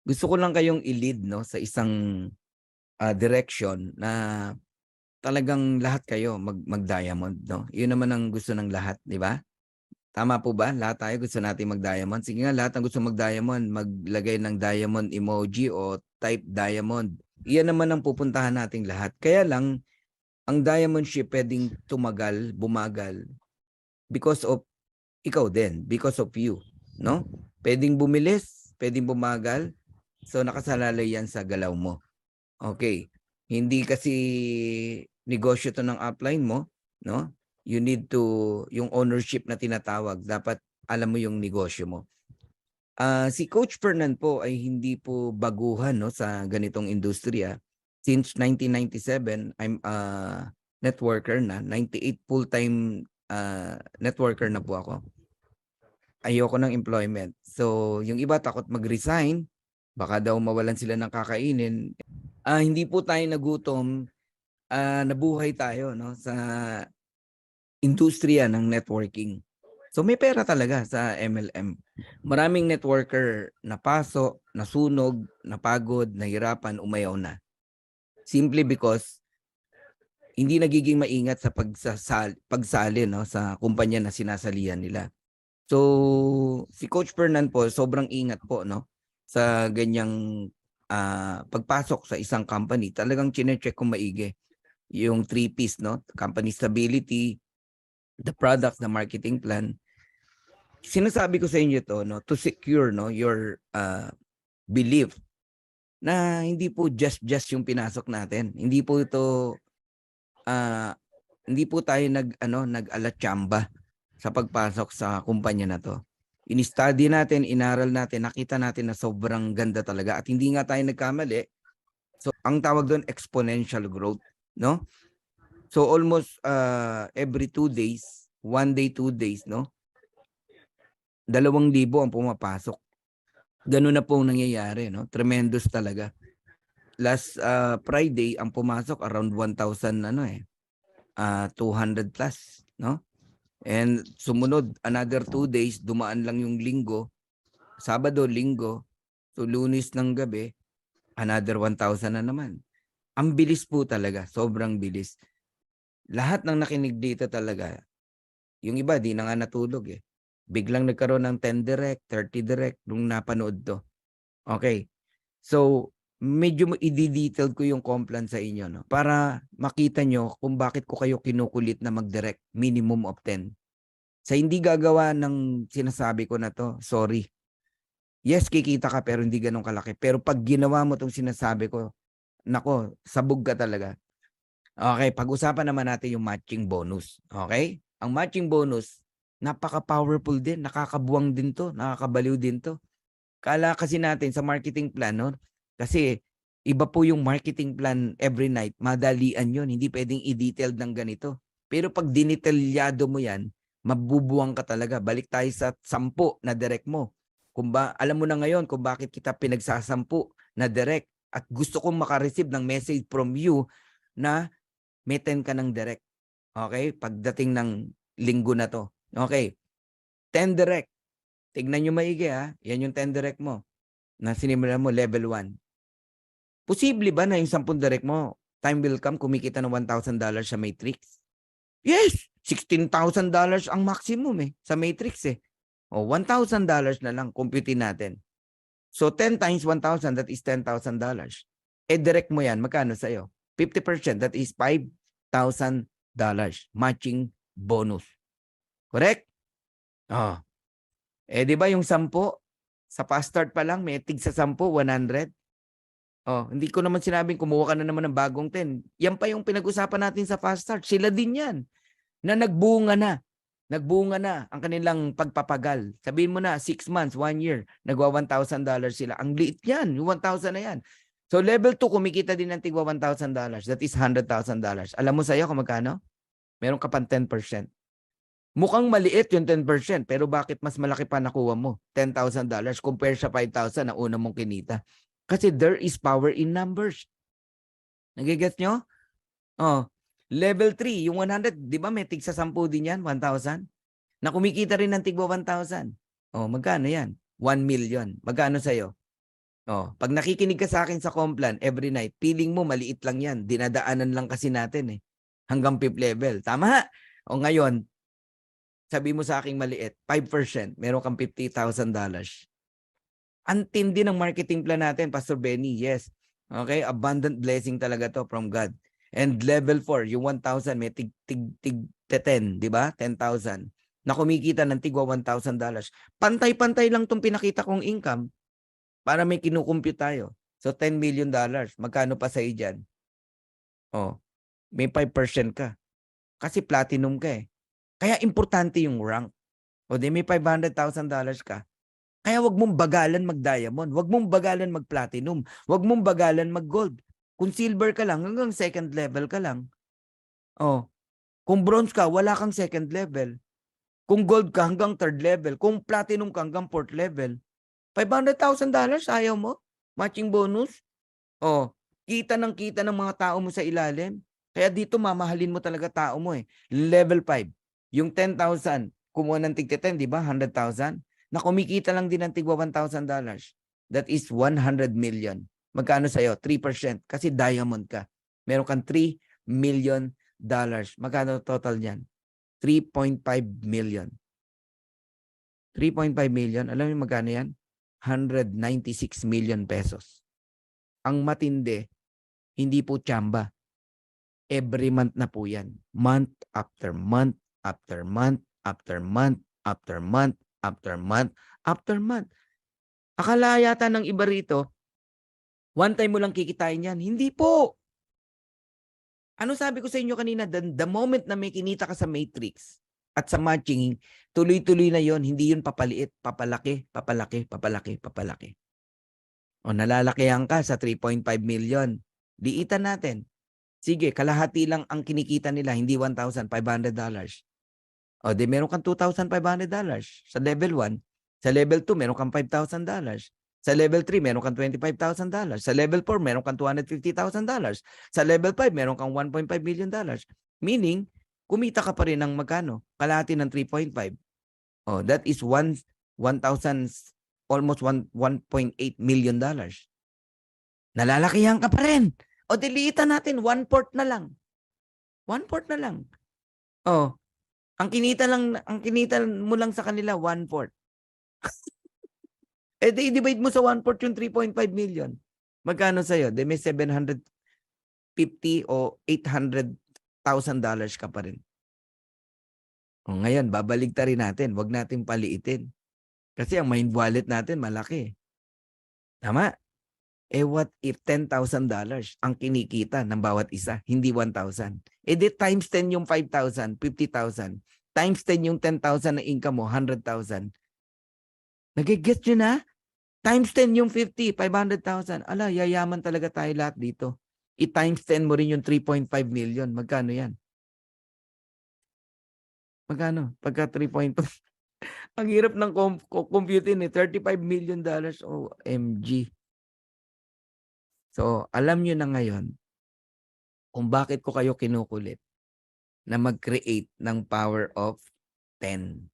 Gusto ko lang kayong i-lead 'no, sa isang, direction na talagang lahat kayo mag-diamond 'no. 'Yun naman ang gusto ng lahat, 'di ba? Tama po ba? Lahat tayo gusto nating mag-diamond. Sige nga, lahat ng gusto mag-diamond, maglagay ng diamond emoji o type diamond. Iyan naman ang pupuntahan nating lahat. Kaya lang, ang diamond ship puwedeng tumagal, bumagal because of ikaw din, because of you, 'no? Puwedeng bumilis, puwedeng bumagal, so nakasalalay 'yan sa galaw mo. Okay. Hindi kasi negosyo 'to ng upline mo, 'no? You need to yung ownership na tinatawag, dapat alam mo yung negosyo mo. Si Coach Fernan po ay hindi po baguhan 'no, sa ganitong industriya. Since 1997, I'm a networker na, 98 full-time, networker na po ako. Ayoko ng employment. So, yung iba takot mag-resign, baka daw mawalan sila ng kakainin. Hindi po tayo nagutom, nabuhay tayo 'no, sa industriya ng networking. So may pera talaga sa MLM. Maraming networker napaso, nasunog, napagod, nahirapan, umayaw na. Simply because hindi nagiging maingat sa pagsali 'no, sa kumpanya na sinasalihan nila. So si Coach Fernan po sobrang ingat po 'no, sa ganyang, pagpasok sa isang company. Talagang chine-check kong maigi yung 3 Ps 'no, company stability, the product, the marketing plan. Sinasabi ko sa inyo 'to 'no, to secure 'no, your, belief na hindi po just yung pinasok natin. Ah, hindi po tayo nag-ano, nag-ala-tsamba sa pagpasok sa kumpanya na 'to. In-study natin, inaral natin, nakita natin na sobrang ganda talaga at hindi nga tayo nagkamali. So, ang tawag do'n exponential growth 'no? So, almost, every 2 days, 1 day, 2 days 'no, 2,000 ang pumapasok. Gano'n na po ang nangyayari 'no, tremendous talaga. Last, Friday ang pumasok around 1,000 ano, 200 plus 'no, and sumunod another 2 days dumaan lang yung Linggo, Sabado, Linggo, so Lunes ng gabi another 1,000 na naman. Ang bilis po talaga, sobrang bilis. Lahat ng nakinig dito talaga, yung iba 'di na nga natulog, biglang nagkaroon ng 10 direct, 30 direct nung napanood 'to. Okay. So, medyo i-de-detailed ko yung Complan sa inyo 'no, para makita nyo kung bakit ko kayo kinukulit na mag-direct minimum of 10. Sa hindi gagawa ng sinasabi ko na 'to, sorry. Yes, kikita ka pero hindi gano'n kalaki. Pero 'pag ginawa mo 'tong sinasabi ko, naku, sabog ka talaga. Okay, pag-usapan naman natin yung matching bonus, okay? Ang matching bonus, napaka-powerful din, nakakabuwang din 'to, nakakabaliw din 'to. Akala kasi natin sa marketing plan 'no, kasi iba po yung marketing plan every night, madalian yun, hindi puwedeng i-detailed ng ganito. Pero 'pag dinetalyado mo yan, mabubuwang ka talaga. Balik tayo sa 10 na direct mo. Alam mo na ngayon kung bakit kita pinagsasampu na direct at gusto kong maka-receive ng message from you na may 10 ka ng direct, okey? Pagdating ng linggo na 'to, okey. 10 direct. Tignan niyo maigi, yan yung 10 direct mo na sinimulan mo level 1. Posible ba na yung 10 direct mo, time will come kumikita ng $1,000 sa Matrix? Yes, $16,000 ang maximum, sa Matrix, O $1,000 na lang computein natin. So 10 times 1,000 that is $10,000. Direct mo yan, magkano sa'yo? 50% that is $5,000 matching bonus. Correct? Oh. 'Di ba yung 10, sa fast start pa lang may tig sa 10, 100. Hindi ko naman sinabing kumuha ka na naman ng bagong 10. Yan pa yung pinag-usapan natin sa fast start. Sila din yan na nagbunga na. Nagbunga na ang kanilang pagpapagal. Sabihin mo na 6 months, 1 year, nagwa $1,000 sila. Ang liit yan, yung 1,000 na yan. So level 2 kumikita din ng tigwa $1,000. That is $100,000. Alam mo sa'yo kung magkano? Meron ka pang 10%. Mukhang maliit yung 10%, pero bakit mas malaki pa nakuha mo? $10,000 compare sa 5,000 na una mong kinita. Kasi there is power in numbers. Nagigets nyo? Level 3, yung 100, di ba may tig sa 10 din yan, 1,000? Na kumikita rin ng tigwa 1,000. Magkano yan? 1 million. Magkano sa'yo? Oh, pag nakikinig ka sa akin sa Complan every night, feeling mo maliit lang yan. Dinadaanan lang kasi natin eh. Hanggang 5th level. Tama? O ngayon, sabi mo sa akin maliit, 5%, meron kang $50,000. Ang tindi ng marketing plan natin, Pastor Benny. Yes. Okay? Abundant blessing talaga to from God. And level 4, yung 1,000, may tig 10, di ba? 10,000. Na kumikita ng tigwa $1,000. Pantay-pantay lang tong pinakita kong income para may kinukumpute tayo. So, $10 million. Magkano pa sa'yo dyan? Oh, may 5% ka. Kasi platinum ka eh. Kaya importante yung rank. O di may $500,000 ka. Kaya wag mong bagalan mag-diamond. Wag mong bagalan mag-platinum. Wag mong bagalan mag-gold. Kung silver ka lang, hanggang second level ka lang. Oh, kung bronze ka, wala kang second level. Kung gold ka, hanggang third level. Kung platinum ka, hanggang fourth level. $500,000, ayaw mo? Matching bonus? Oh, kita ng mga tao mo sa ilalim. Kaya dito mamahalin mo talaga tao mo eh. Level 5. Yung 10,000, kumuha ng tig 10, di ba? 100,000. Na kumikita lang din ng tigwa $1,000. That is 100 million. Magkano sa'yo? 3%. Kasi diamond ka. Meron kang $3 million. Magkano total niyan? 3.5 million. 3.5 million. Alam mo magkano yan? 196 million pesos. Ang matindi, hindi po tsamba. Every month na po yan. Month after month, after month, after month, after month, after month, after month. Akala yata ng iba rito, one time mo lang kikitain yan. Hindi po. Ano sabi ko sa inyo kanina, the moment na may kinita ka sa matrix at sa matching, tuloy-tuloy na yon, hindi yun papaliit, papalaki, papalaki, papalaki, papalaki. O nalalakihan ka sa 3.5 million. Liitan natin. Sige, kalahati lang ang kinikita nila, hindi $1,500. O di meron kang $2,500 sa level 1. Sa level 2, meron kang $5,000. Sa level 3, meron kang $25,000. Sa level 4, meron kang $250,000. Sa level 5, meron kang $1.5 million. Meaning, kumita ka pa rin ng magkano? Kalahati ng 3.5. Oh, that is 1,000, almost $1.8 million. Nalalakihan ka pa rin. O diliitan natin, 1/4 na lang. 1/4 na lang. Oh, ang kinita mo lang sa kanila 1/4. Eh di divide mo sa 1/4 yung 3.5 million. Magkano sa'yo? Di may 750 o $800,000 ka pa rin. O ngayon, babaligtarin natin. Huwag natin paliitin. Kasi ang mind wallet natin malaki. Tama? Eh what if $10,000 ang kinikita ng bawat isa, hindi 1,000? Eh di times 10 yung 5,000, 50,000. Times 10 yung 10,000 na income mo, 100,000. Nagigets nyo na? Times 10 yung 50, 500,000. Ala, yayaman talaga tayo lahat dito. I-times 10 mo rin yung 3.5 million. Magkano yan? Magkano? Pagka 3.5. Ang hirap ng computing eh. $35 million. OMG. So, alam nyo na ngayon kung bakit ko kayo kinukulit na mag-create ng power of 10.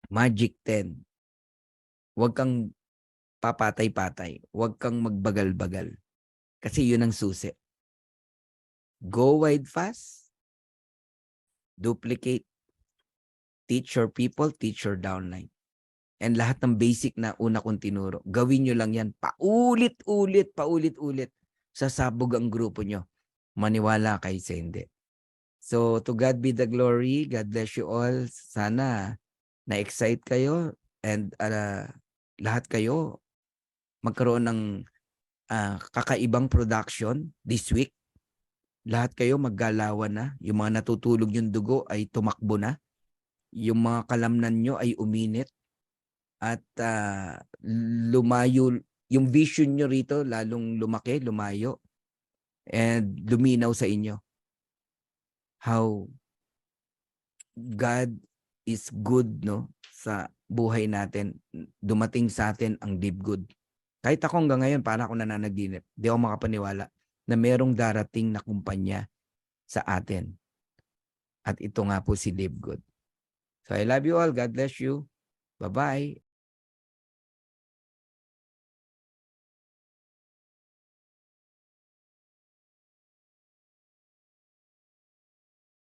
Magic 10. Huwag kang papatay-patay. Huwag kang magbagal-bagal. Kasi yun ang susi. Go wide fast. Duplicate. Teach your people, teach your downline. And lahat ng basic na una kong tinuro, gawin nyo lang yan. Paulit-ulit, paulit-ulit. Sasabog ang grupo nyo. Maniwala kay sa hindi. So, to God be the glory. God bless you all. Sana na-excite kayo and lahat kayo magkaroon ng kakaibang production this week. Lahat kayo maggalawan na. Yung mga natutulog yung dugo ay tumakbo na. Yung mga kalamnan nyo ay uminit. At lumayo, yung vision nyo rito lalong lumaki, lumayo. And luminaw sa inyo. How God is good, no, sa buhay natin. Dumating sa atin ang deep good. Kahit ako hanggang ngayon, para ako nananaginip, di ako makapaniwala na merong darating na kumpanya sa atin. At ito nga po si Deep Good. So I love you all. God bless you. Bye-bye.